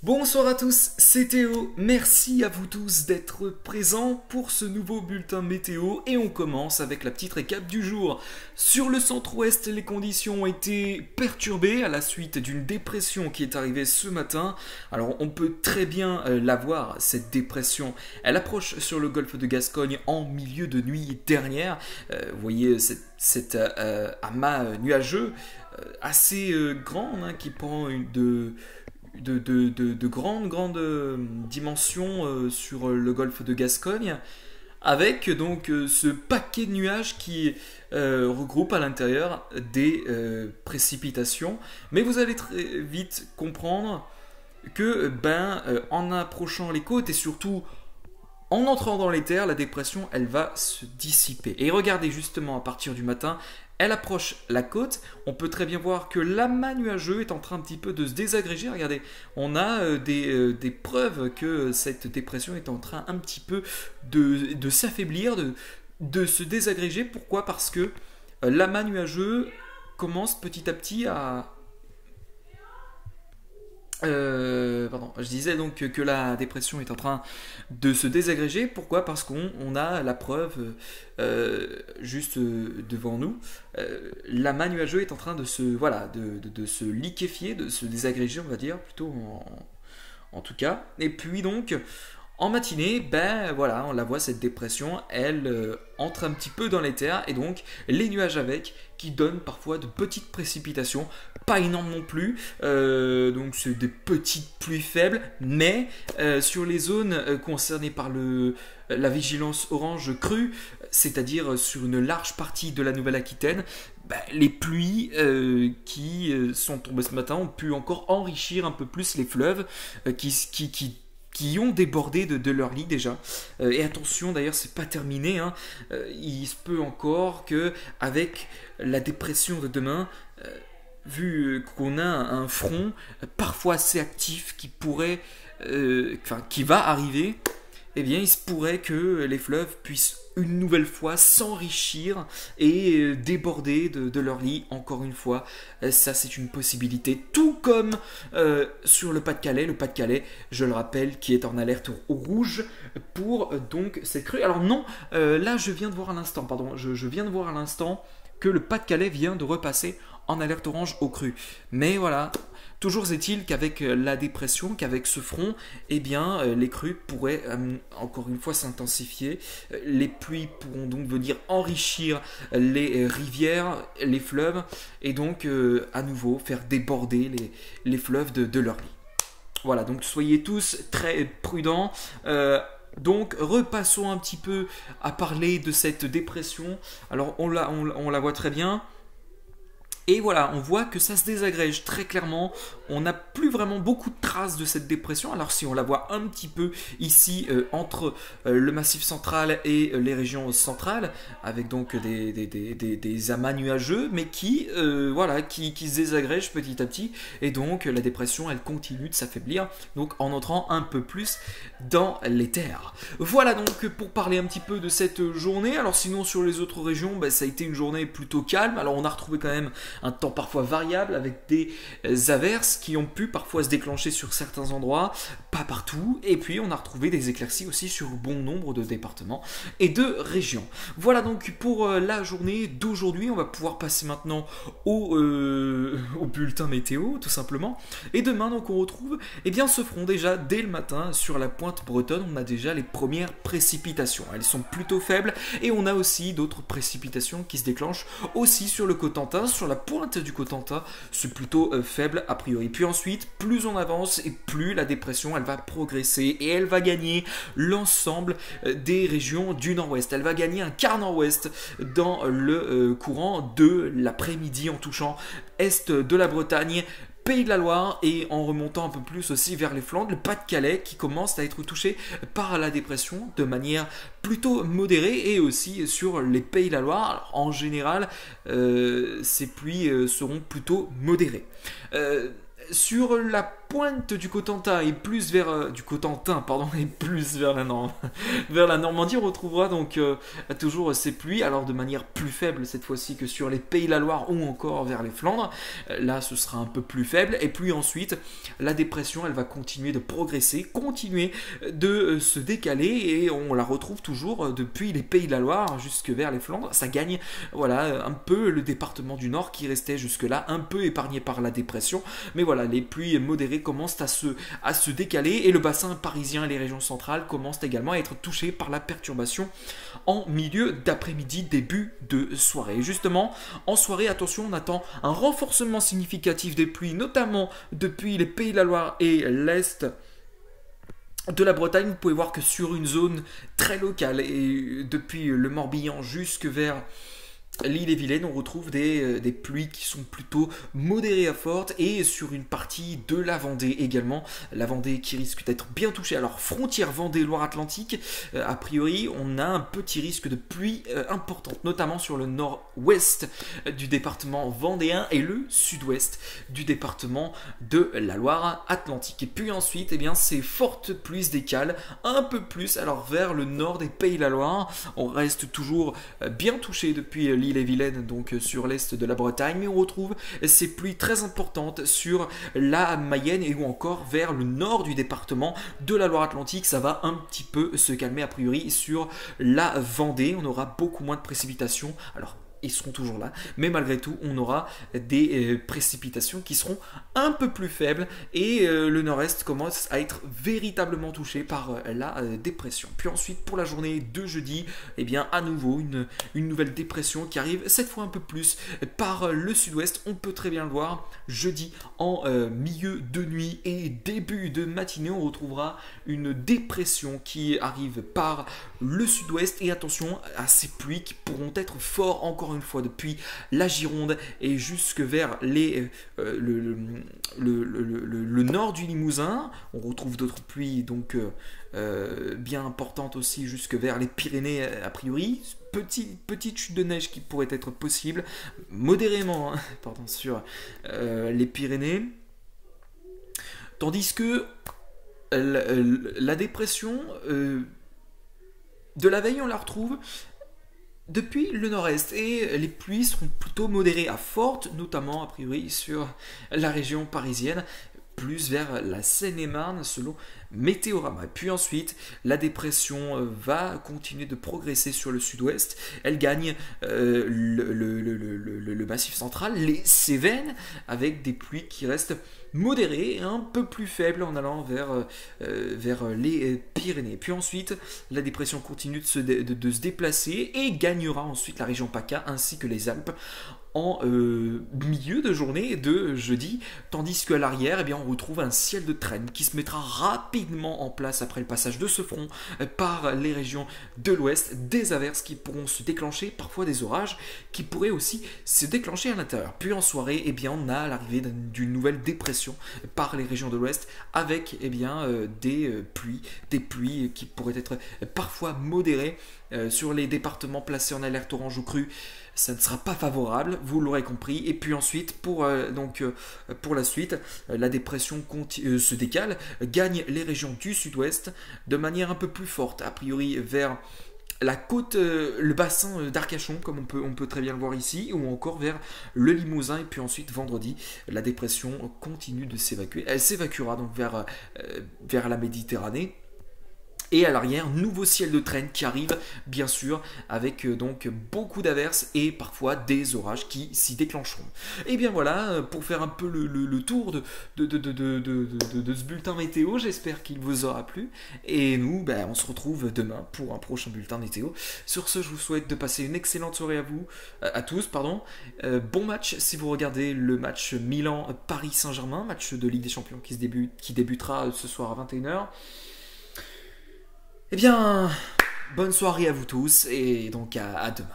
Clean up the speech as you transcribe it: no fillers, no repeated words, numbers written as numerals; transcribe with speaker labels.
Speaker 1: Bonsoir à tous, c'est Théo. Merci à vous tous d'être présents pour ce nouveau bulletin météo et on commence avec la petite récap du jour. Sur le centre-ouest, les conditions ont été perturbées à la suite d'une dépression qui est arrivée ce matin. Alors on peut très bien la voir, cette dépression. Elle approche sur le golfe de Gascogne en milieu de nuit dernière. Vous voyez cet amas nuageux assez grand qui prend de grandes dimensions sur le golfe de Gascogne, avec donc ce paquet de nuages qui regroupe à l'intérieur des précipitations. Mais vous allez très vite comprendre que en approchant les côtes et surtout en entrant dans les terres, la dépression, elle va se dissiper. Et regardez justement, à partir du matin, elle approche la côte. On peut très bien voir que l'amas nuageux est en train un petit peu de se désagréger. Regardez, on a des preuves que cette dépression est en train un petit peu de s'affaiblir, de se désagréger. Pourquoi? Parce que l'amas nuageux commence petit à petit à... je disais donc que la dépression est en train de se désagréger. Pourquoi? Parce qu'on a la preuve juste devant nous. L'amas nuageux est en train de se, de se liquéfier, de se désagréger, on va dire, plutôt en tout cas. Et puis donc, en matinée, on la voit, cette dépression, elle entre un petit peu dans les terres et donc les nuages avec, qui donnent parfois de petites précipitations, pas énormes non plus, donc c'est des petites pluies faibles, mais sur les zones concernées par la vigilance orange crue, c'est-à-dire sur une large partie de la Nouvelle-Aquitaine, les pluies qui sont tombées ce matin ont pu encore enrichir un peu plus les fleuves qui ont débordé de leur lit déjà. Et attention, d'ailleurs, c'est pas terminé. Il se peut encore que, avec la dépression de demain, vu qu'on a un front parfois assez actif qui va arriver, eh bien, il se pourrait que les fleuves puissent une nouvelle fois s'enrichir et déborder de leur lit encore une fois. Ça, c'est une possibilité, tout comme sur le Pas-de-Calais. Le Pas-de-Calais, je le rappelle, qui est en alerte rouge pour donc cette crue. Alors non, là je viens de voir à l'instant, je viens de voir à l'instant que le Pas-de-Calais vient de repasser en alerte orange aux crues. Mais voilà, toujours est-il qu'avec la dépression, qu'avec ce front, eh bien, les crues pourraient encore une fois s'intensifier. Les pluies pourront donc venir enrichir les rivières, les fleuves, et donc à nouveau faire déborder les fleuves de leur lit. Voilà, donc soyez tous très prudents. Donc repassons un petit peu à parler de cette dépression. Alors on la voit très bien. Et voilà, on voit que ça se désagrège très clairement. On n'a plus vraiment beaucoup de traces de cette dépression. Alors si on la voit un petit peu ici entre le massif central et les régions centrales, avec donc des amas nuageux, mais qui se désagrègent petit à petit. Et donc la dépression, elle continue de s'affaiblir, donc en entrant un peu plus dans les terres. Voilà donc pour parler un petit peu de cette journée. Alors sinon sur les autres régions, ça a été une journée plutôt calme. Alors on a retrouvé quand même un temps parfois variable avec des averses qui ont pu parfois se déclencher sur certains endroits, pas partout, et puis on a retrouvé des éclaircies aussi sur bon nombre de départements et de régions. Voilà donc pour la journée d'aujourd'hui. On va pouvoir passer maintenant au bulletin météo tout simplement, et demain donc on retrouve ce front déjà dès le matin sur la pointe bretonne. On a déjà les premières précipitations, elles sont plutôt faibles, et on a aussi d'autres précipitations qui se déclenchent aussi sur le Cotentin, sur la pointe du Cotentin, c'est plutôt faible a priori. Puis ensuite, plus on avance et plus la dépression elle va progresser et elle va gagner l'ensemble des régions du nord-ouest. Elle va gagner un quart nord-ouest dans le courant de l'après-midi en touchant est de la Bretagne, Pays de la Loire, et en remontant un peu plus aussi vers les Flandres, le Pas-de-Calais qui commence à être touché par la dépression de manière plutôt modérée, et aussi sur les Pays de la Loire. Alors, en général, ces pluies seront plutôt modérées. Sur la pointe du Cotentin et plus vers du Cotentin, pardon, et plus vers vers la Normandie, on retrouvera donc toujours ces pluies, alors de manière plus faible cette fois-ci que sur les Pays de la Loire ou encore vers les Flandres. Là, ce sera un peu plus faible. Et puis ensuite, la dépression, elle va continuer de progresser, continuer de se décaler, et on la retrouve toujours depuis les Pays de la Loire jusque vers les Flandres. Ça gagne, voilà, un peu le département du Nord qui restait jusque-là un peu épargné par la dépression. Mais voilà, les pluies modérées commencent à se décaler, et le bassin parisien et les régions centrales commencent également à être touchés par la perturbation en milieu d'après-midi, début de soirée. Et justement, en soirée, attention, on attend un renforcement significatif des pluies, notamment depuis les Pays de la Loire et l'Est de la Bretagne. Vous pouvez voir que sur une zone très locale, et depuis le Morbihan jusque vers l'Ille-et-Vilaine, on retrouve des pluies qui sont plutôt modérées à fortes, et sur une partie de la Vendée également. La Vendée qui risque d'être bien touchée. Alors, frontière Vendée-Loire-Atlantique, a priori, on a un petit risque de pluie importante, notamment sur le nord-ouest du département vendéen et le sud-ouest du département de la Loire-Atlantique. Et puis ensuite, eh bien, ces fortes pluies se décalent un peu plus, alors vers le nord des Pays de la Loire. On reste toujours bien touché depuis l'Ille-et-Vilaine, donc sur l'est de la Bretagne, mais on retrouve ces pluies très importantes sur la Mayenne et ou encore vers le nord du département de la Loire-Atlantique. Ça va un petit peu se calmer a priori sur la Vendée. On aura beaucoup moins de précipitations. Alors, ils seront toujours là, mais malgré tout, on aura des précipitations qui seront un peu plus faibles, et le nord-est commence à être véritablement touché par la dépression. Puis ensuite, pour la journée de jeudi, eh bien, à nouveau, une nouvelle dépression qui arrive, cette fois un peu plus par le sud-ouest. On peut très bien le voir, jeudi, en milieu de nuit et début de matinée, on retrouvera une dépression qui arrive par le sud-ouest, et attention à ces pluies qui pourront être fortes encore une fois depuis la Gironde et jusque vers le nord du Limousin. On retrouve d'autres pluies donc bien importantes aussi jusque vers les Pyrénées a priori. Petite chute de neige qui pourrait être possible modérément pardon, sur les Pyrénées. Tandis que la dépression de la veille, on la retrouve depuis le nord-est, et les pluies seront plutôt modérées à fortes, notamment a priori sur la région parisienne, plus vers la Seine-et-Marne selon Météorama. Et puis ensuite, la dépression va continuer de progresser sur le sud-ouest. Elle gagne le massif central, les Cévennes, avec des pluies qui restent modérées et un peu plus faibles en allant vers les Pyrénées. Puis ensuite, la dépression continue de se déplacer et gagnera ensuite la région PACA ainsi que les Alpes en milieu de journée de jeudi, tandis qu'à l'arrière, eh bien, on retrouve un ciel de traîne qui se mettra rapidement en place après le passage de ce front par les régions de l'ouest, des averses qui pourront se déclencher, parfois des orages qui pourraient aussi se déclencher à l'intérieur. Puis en soirée, eh bien, on a l'arrivée d'une nouvelle dépression par les régions de l'ouest avec eh bien, des pluies qui pourraient être parfois modérées sur les départements placés en alerte orange ou crue. Ça ne sera pas favorable, vous l'aurez compris. Et puis ensuite, pour la suite, la dépression se décale, gagne les régions du sud-ouest de manière un peu plus forte, a priori vers la côte, le bassin d'Arcachon, comme on peut très bien le voir ici, ou encore vers le Limousin. Et puis ensuite, vendredi, la dépression continue de s'évacuer. Elle s'évacuera donc vers la Méditerranée. Et à l'arrière, nouveau ciel de traîne qui arrive, bien sûr, avec donc beaucoup d'averses et parfois des orages qui s'y déclencheront. Et bien voilà, pour faire un peu le tour de ce bulletin météo, j'espère qu'il vous aura plu. Et nous, on se retrouve demain pour un prochain bulletin météo. Sur ce, je vous souhaite de passer une excellente soirée à tous. Bon match si vous regardez le match Milan-Paris-Saint-Germain, match de Ligue des Champions qui débutera ce soir à 21h. Eh bien, bonne soirée à vous tous et donc à demain.